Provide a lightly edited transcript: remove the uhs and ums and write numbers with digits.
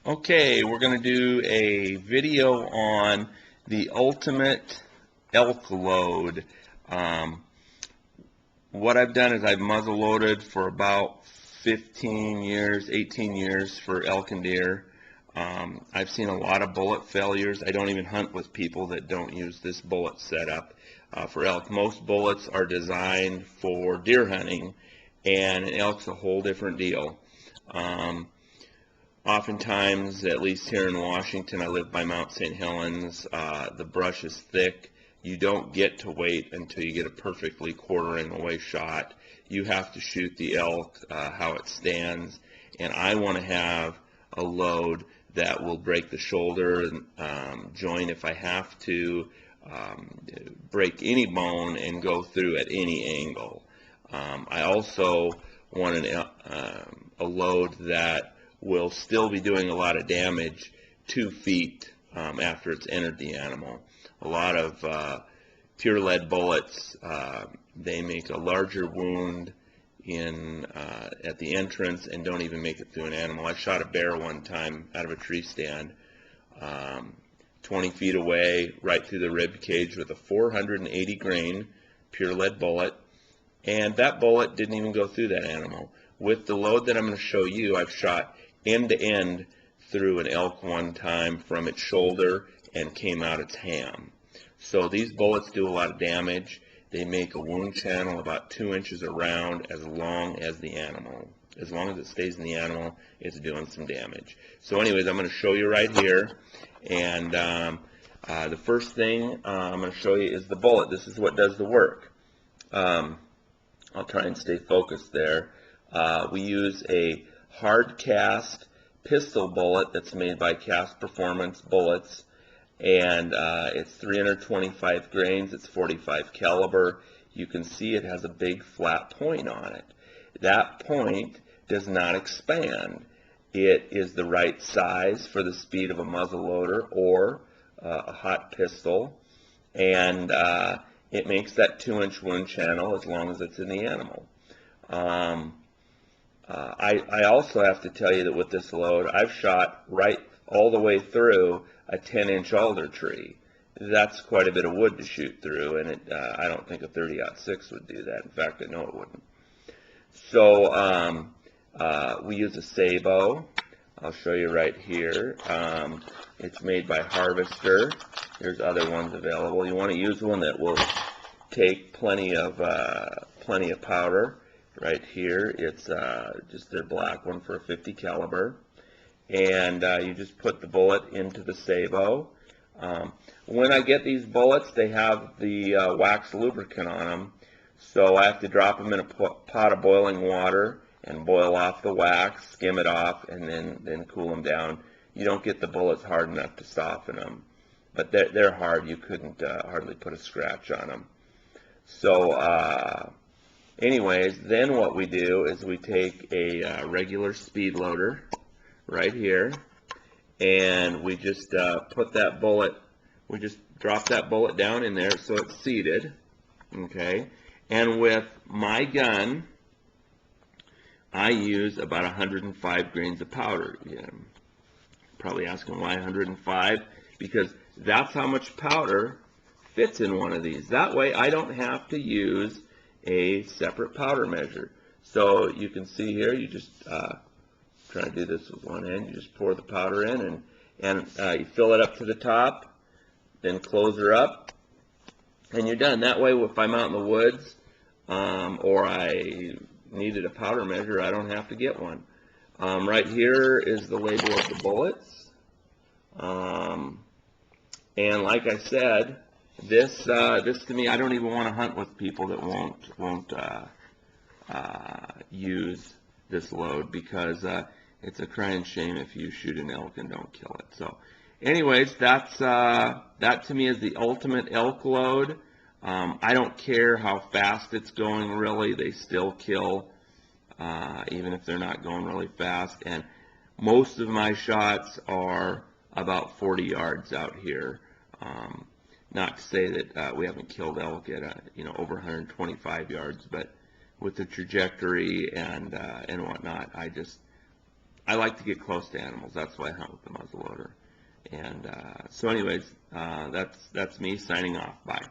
Okay, we're going to do a video on the ultimate elk load. Um, what I've done is I've muzzle loaded for about 15 years, 18 years for elk and deer. I've seen a lot of bullet failures. I don't even hunt with people that don't use this bullet setup for elk. Most bullets are designed for deer hunting, and an elk's a whole different deal. Oftentimes, at least here in Washington, I live by Mount St. Helens, the brush is thick. You don't get to wait until you get a perfectly quartering away shot. You have to shoot the elk how it stands, and I want to have a load that will break the shoulder joint if I have to, break any bone and go through at any angle. I also want a load that will still be doing a lot of damage 2 feet after it's entered the animal. A lot of pure lead bullets, they make a larger wound at the entrance and don't even make it through an animal. I shot a bear one time out of a tree stand, 20 feet away, right through the rib cage with a 480 grain pure lead bullet, and that bullet didn't even go through that animal. With the load that I'm going to show you, I've shot end to end through an elk one time from its shoulder and came out its ham. So these bullets do a lot of damage. They make a wound channel about 2 inches around as long as the animal. As long as it stays in the animal, it's doing some damage. So anyways, I'm going to show you right here. And the first thing I'm going to show you is the bullet. This is what does the work. I'll try and stay focused there. We use a hard cast pistol bullet that's made by Cast Performance Bullets, and it's 325 grains, it's 45 caliber. You can see it has a big flat point on it. That point does not expand. It is the right size for the speed of a muzzleloader or a hot pistol, and it makes that 2-inch wound channel as long as it's in the animal. I also have to tell you that with this load, I've shot right all the way through a 10-inch alder tree. That's quite a bit of wood to shoot through, and I don't think a 30-06 would do that. In fact, I know it wouldn't. So we use a sabot. I'll show you right here. It's made by Harvester. There's other ones available. You want to use one that will take plenty of powder. Right here, it's just their black one for a 50 caliber, and you just put the bullet into the sabot. When I get these bullets, they have the wax lubricant on them, so I have to drop them in a pot of boiling water and boil off the wax, skim it off, and then cool them down. You don't get the bullets hard enough to soften them, but they're hard. You couldn't hardly put a scratch on them. So anyways, then what we do is we take a regular speed loader right here, and we just put that bullet, we just drop that bullet down in there so it's seated, okay? And with my gun, I use about 105 grains of powder. Yeah, probably asking why 105, because that's how much powder fits in one of these. That way I don't have to use a separate powder measure. So you can see here, you just try to do this with one hand. You just pour the powder in, and you fill it up to the top, then close her up, and you're done. That way, if I'm out in the woods or I needed a powder measure, I don't have to get one. Right here is the label of the bullets, and like I said, this to me, I don't even want to hunt with people that won't use this load, because it's a crying shame if you shoot an elk and don't kill it. So anyways, that to me is the ultimate elk load. I don't care how fast it's going, really. They still kill, even if they're not going really fast. And most of my shots are about 40 yards out here. Not to say that we haven't killed elk at over 125 yards, but with the trajectory and whatnot, I like to get close to animals. That's why I hunt with the muzzleloader. And so anyways, that's me signing off. Bye.